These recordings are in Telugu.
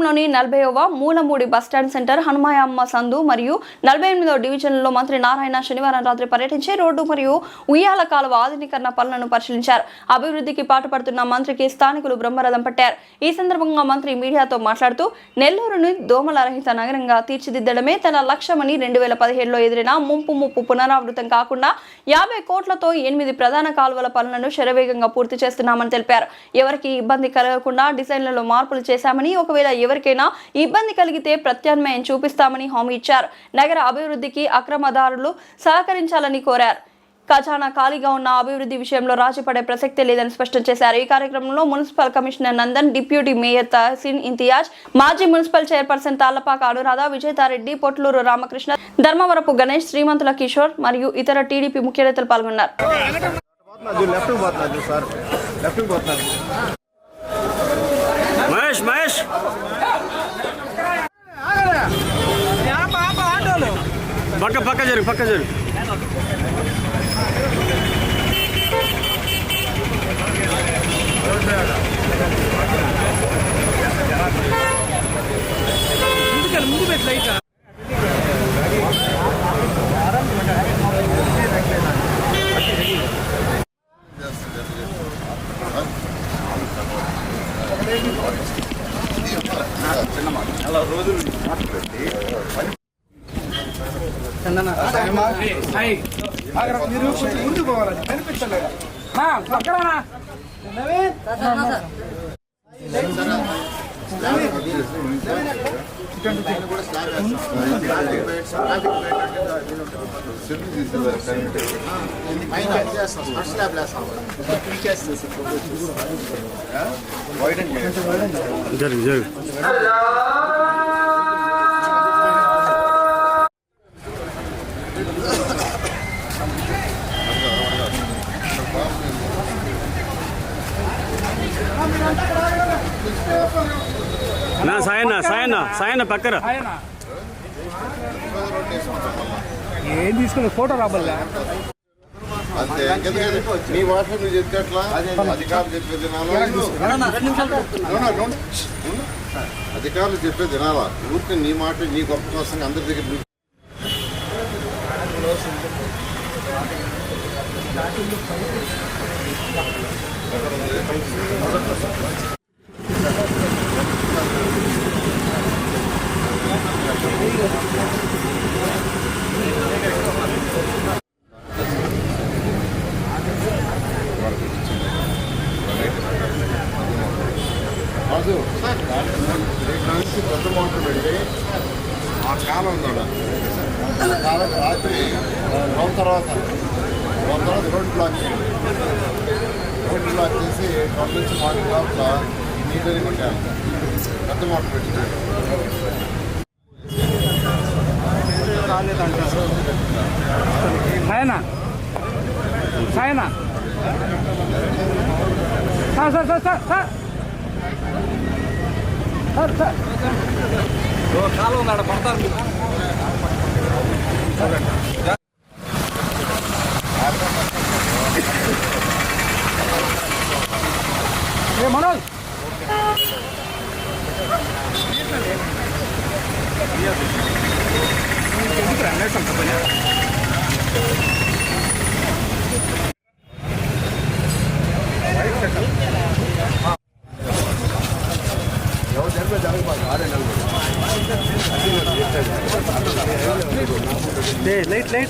నగరంలోని 40వ మూలమూడి బస్టాండ్ సెంటర్ హనుమాయమ్మ సందు మరియు 48వ డివిజన్లలో మంత్రి నారాయణ శనివారం రాత్రి పర్యటించి రోడ్డు మరియు ఉయ్యాల కాలువ ఆధునీకరణ పనులను పరిశీలించారు. అభివృద్ధికి పాటుపడుతున్న మంత్రికి స్థానికులు బ్రహ్మరథం పట్టారు. ఈ సందర్భంగా మంత్రి మీడియాతో మాట్లాడుతూ నెల్లూరును దోమల రహిత నగరంగా తీర్చిదిద్దడమే తన లక్ష్యమని 2017లో ఎదురైన ముప్పు పునరావృతం కాకుండా 50 కోట్లతో 8 ప్రధాన కాలువల పనులను శరవేగంగా పూర్తి చేస్తున్నామని తెలిపారు. ఎవరికి ఇబ్బంది కలగకుండా డిజైన్లలో మార్పులు చేశామని, ఒకవేళ ఎవరికైనా ఇబ్బంది కలిగితే ప్రత్యామ్నాయం చూపిస్తామని హామీ ఇచ్చారు. నగర అభివృద్ధికి అక్రమదారులు సహకరించాలని కోరారు. ఖజానా ఖాళీగా ఉన్న అభివృద్ధి విషయంలో రాజీపడే ప్రసక్తే లేదని స్పష్టం చేశారు. ఈ కార్యక్రమంలో municipal commissioner Nandan, deputy mayor Tahseen Imtiaz, మాజీ మున్సిపల్ చైర్పర్సన్ తాళ్లపాక అనురాధ, విజయతారెడ్డి, పొట్లూరు రామకృష్ణ, ధర్మవరపు గణేష్, శ్రీమంతుల కిషోర్ మరియు ఇతర టీడీపీ ముఖ్య నేతలు పాల్గొన్నారు. పక్క జరుగు ముందు పెట్ట అలా రోజులు మాట్లాడి మీరు ముందు పోవాలి కనిపించలేదు జరుగు సాయన్న పక్కన ఏం తీసుకుని ఫోటో రాబల్లా అంతే. నీ వాటర్ నువ్వు చెప్పేట్లా అధికారులు చెప్పేది అధికారులు చెప్పేది వినాలా. ఊరికి నీ మాట నీ గొప్ప కోసం అందరి దగ్గర పెద్ద మోటార్ పెట్టి ఆ కాలం ఉందా కాలం రాత్రి తర్వాత రోడ్ బ్లాక్ చేసి రోడ్ నుంచి మార్నింగ్ లోపల నీళ్ళని కొట్టాలి. పెద్ద మోటార్ పెట్టి కాలం ఉన్నాడు పడతారు. మనోజ్ లైట్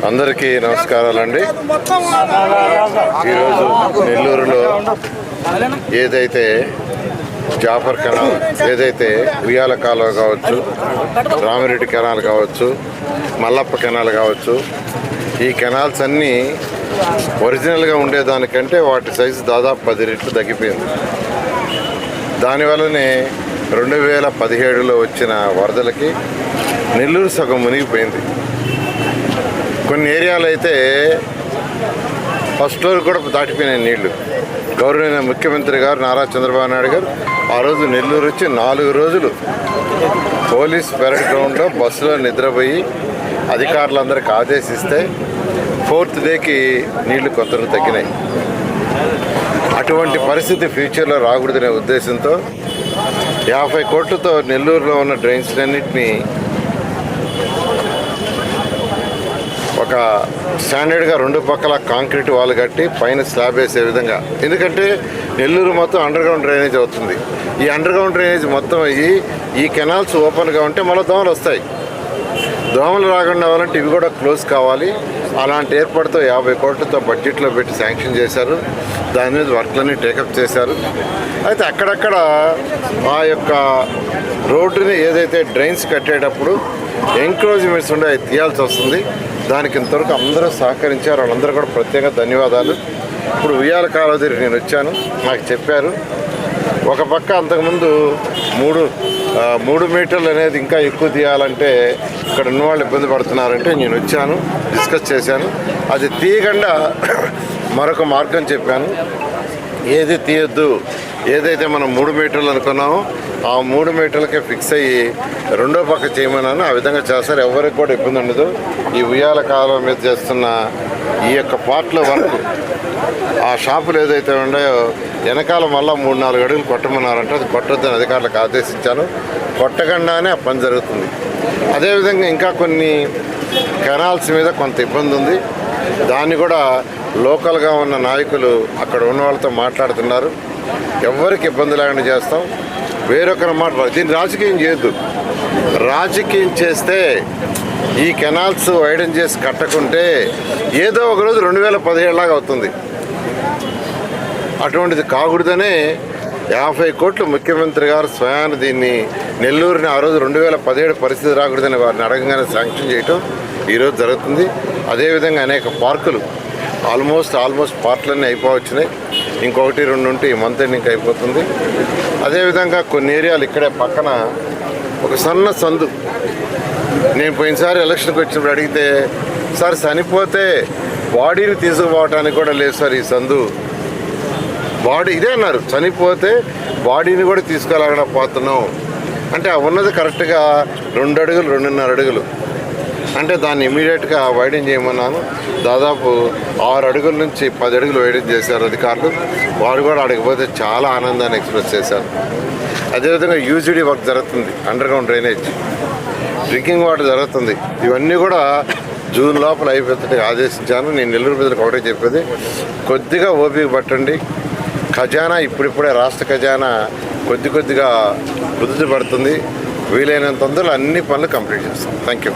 అందరికీ నమస్కారాలండి. ఈరోజు నెల్లూరులో ఏదైతే జాఫర్ కెనాల్, ఏదైతే ఉయ్యాల కాలువ కావచ్చు, రామిరెడ్డి కెనాల్ కావచ్చు, మల్లప్ప కెనాల్ కావచ్చు, ఈ కెనాల్స్ అన్నీ ఒరిజినల్గా ఉండేదానికంటే వాటి సైజు దాదాపు 10 రెట్లు తగ్గిపోయింది. దానివల్లనే 2017లో వచ్చిన వరదలకి నెల్లూరు సగం మునిగిపోయింది. కొన్ని ఏరియాలు అయితే ఫస్ట్ ఫ్లోర్ కూడా దాటిపోయినాయి నీళ్లు. గౌరవనీయ ముఖ్యమంత్రి గారు నారా చంద్రబాబు నాయుడు గారు ఆ రోజు నెల్లూరు వచ్చి 4 రోజులు పోలీస్ పెరడ్ గ్రౌండ్లో బస్సులో నిద్రపోయి అధికారులందరికీ ఆదేశిస్తే 4th డేకి నీళ్లు కొంత తగ్గినాయి. అటువంటి పరిస్థితి ఫ్యూచర్లో రాకూడదనే ఉద్దేశంతో 50 కోట్లతో నెల్లూరులో ఉన్న డ్రైన్స్లన్నింటినీ ఒక స్టాండర్డ్గా 2 పక్కల కాంక్రీట్ వాల్ కట్టి పైన స్లాబ్ వేసే విధంగా, ఎందుకంటే నెల్లూరు మొత్తం అండర్ గ్రౌండ్ డ్రైనేజ్ అవుతుంది. ఈ అండర్ గ్రౌండ్ డ్రైనేజ్ మొత్తం అయ్యి ఈ కెనాల్స్ ఓపెన్గా ఉంటే మళ్ళీ దోమలు వస్తాయి. దోమలు రాకుండా అవ్వాలంటే ఇవి కూడా క్లోజ్ కావాలి. అలాంటి ఏర్పాటుతో 50 కోట్లతో బడ్జెట్లో పెట్టి శాంక్షన్ చేశారు. దాని మీద వర్క్లన్నీ టేకప్ చేశారు. అయితే అక్కడక్కడ ఆ యొక్క రోడ్డుని ఏదైతే డ్రైన్స్ కట్టేటప్పుడు ఎంక్రోచ్మెంట్స్ ఉండే అవి తీయాల్సి వస్తుంది. దానికి ఇంతవరకు అందరూ సహకరించారు. వాళ్ళందరూ కూడా ప్రత్యేక ధన్యవాదాలు. ఇప్పుడు ఉయ్యాల కాలువ దగ్గర నేను వచ్చాను, నాకు చెప్పారు ఒక పక్క అంతకుముందు 3 మీటర్లు అనేది ఇంకా ఎక్కువ తీయాలంటే ఇక్కడ ఉన్న వాళ్ళు ఇబ్బంది పడుతున్నారంటే నేను వచ్చాను, డిస్కస్ చేశాను. అది తీయకుండా మరొక మార్గం చెప్పాను. ఏది తీయొద్దు, ఏదైతే మనం 3 మీటర్లు అనుకున్నామో ఆ 3 మీటర్లకే ఫిక్స్ అయ్యి రెండో పక్క చేయమన్నాను. ఆ విధంగా చేస్తారు, ఎవరికి కూడా ఇబ్బంది ఉండదు. ఈ ఉయ్యాల కాలువ మీద చేస్తున్న ఈ యొక్క పార్ట్లో వరకు ఆ షాపులు ఏదైతే ఉన్నాయో వెనకాల మళ్ళీ 3-4 అడుగులు కొట్టమన్నారంటే అది కొట్టొద్దని అధికారులకు ఆదేశించాను. కొట్టకుండానే ఆ పని జరుగుతుంది. అదేవిధంగా ఇంకా కొన్ని కెనాల్స్ మీద కొంత ఇబ్బంది ఉంది. దాన్ని కూడా లోకల్గా ఉన్న నాయకులు అక్కడ ఉన్న వాళ్ళతో మాట్లాడుతున్నారు. ఎవరికి ఇబ్బంది లేకుండా చేస్తాం. వేరొకరు మాట్లాడారు, దీన్ని రాజకీయం చేయొద్దు. రాజకీయం చేస్తే ఈ కెనాల్స్ వైడన్ చేసి కట్టకుంటే ఏదో ఒక రోజు 2017 లాగా అవుతుంది. అటువంటిది కాకూడదనే 50 కోట్లు ముఖ్యమంత్రి గారు స్వయాన్ని దీన్ని నెల్లూరుని ఆ రోజు 2017 పరిస్థితి రాకూడదని వారిని అడగగానే శాంక్షన్ చేయటం ఈరోజు జరుగుతుంది. అదేవిధంగా అనేక పార్కులు ఆల్మోస్ట్ పార్కులన్నీ అయిపోవచ్చినాయి. ఇంకొకటి 2 ఉంటే ఈ మంత్ ఎండింగ్ అయిపోతుంది. అదేవిధంగా కొన్ని ఏరియాలు ఇక్కడే పక్కన ఒక సన్న సందు, నేను పోయినసారి ఎలక్షన్కి వచ్చినప్పుడు అడిగితే సార్ చనిపోతే బాడీని తీసుకుపోవటానికి కూడా లేదు సార్ ఈ సందు, బాడీ ఇదే అన్నారు, చనిపోతే బాడీని కూడా తీసుకెళ్ళకపోతున్నాం అంటే ఉన్నది కరెక్ట్గా 2 అడుగులు 2.5 అడుగులు అంటే దాన్ని ఇమీడియట్గా వైడెన్ చేయమన్నాను. దాదాపు 6 అడుగుల నుంచి 10 అడుగులు వైడెన్ చేశారు అధికారులు. వారు కూడా అడగపోతే చాలా ఆనందాన్ని ఎక్స్ప్రెస్ చేశారు. అదేవిధంగా యూజీడీ వర్క్ జరుగుతుంది, under ground drainage, drinking water జరుగుతుంది. ఇవన్నీ కూడా జూన్ లోపల అయిపోతుంటే ఆదేశించాను. నేను నెల్లూరు ప్రజలకు ఒకటే చెప్పేది, కొద్దిగా ఓపిక పట్టండి. ఖజానా ఇప్పుడిప్పుడే రాష్ట్ర ఖజానా కొద్దిగా కుదుట పడుతుంది. వీలైనంత తొందరలో అన్ని పనులు కంప్లీట్ చేస్తాం. Thank you.